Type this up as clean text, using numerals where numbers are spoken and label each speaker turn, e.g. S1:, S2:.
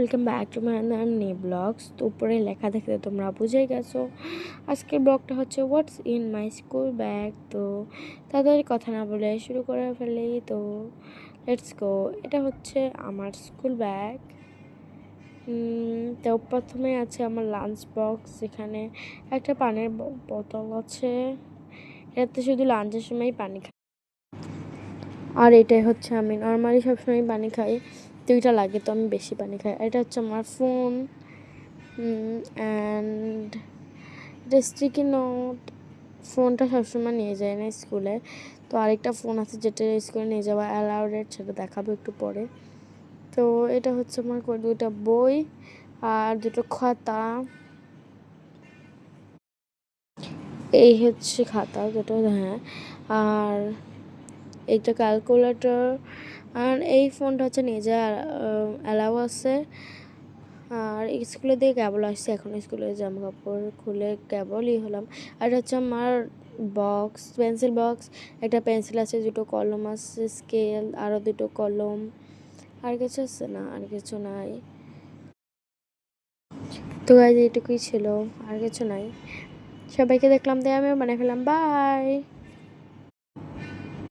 S1: Welcome back to my new blogs. তো উপরে লেখা দেখতে তোমরা বুঝেই গেছো আজকের ব্লগটা হচ্ছে হোয়াটস ইন মাই স্কুল ব্যাগ। তো তাদের কথা না বলে শুরু করে ফেলি। তো লেটস গো। এটা হচ্ছে আমার স্কুল ব্যাগ। তো প্রথমে আছে আমার লাঞ্চ বক্স, যেখানে একটা পানির বোতল আছে। এটাতে শুধু লাঞ্চের সময়ই পানি খাই, আর এটাই হচ্ছে আমি নর্মালি সবসময় পানি খাই, দুইটা লাগে তো আমি বেশি পানি খাই। এটা হচ্ছে আমার ফোন অ্যান্ড এটা স্টিকি নোট। ফোনটা সবসময় নিয়ে যায় না স্কুলে, তো আরেকটা ফোন আছে যেটা স্কুলে নিয়ে যাওয়া অ্যালাউডেড, সেটা দেখাবো একটু পরে। তো এটা হচ্ছে আমার দুইটা বই আর দুটো খাতা। এই হচ্ছে খাতা দুটো, হ্যাঁ। আর এইটা ক্যালকুলেটর। আর এই ফোনটা হচ্ছে নিয়ে যাওয়া অ্যালাউ আছে। আর স্কুলে দিয়ে কেবল আসছে, এখন স্কুলে জামা কাপড় খুলে কেবলই হলাম। আর হচ্ছে আমার বক্স, পেন্সিল বক্স। একটা পেন্সিল আছে, দুটো কলম আছে, স্কেল, আরও দুটো কলম। আর কিছু আছে না, আর কিছু নাই। তো গাইজ এইটুকুই ছিল, আর কিছু নাই। সবাইকে দেখলাম, তাই আমিও বানিয়ে ফেললাম। বাই।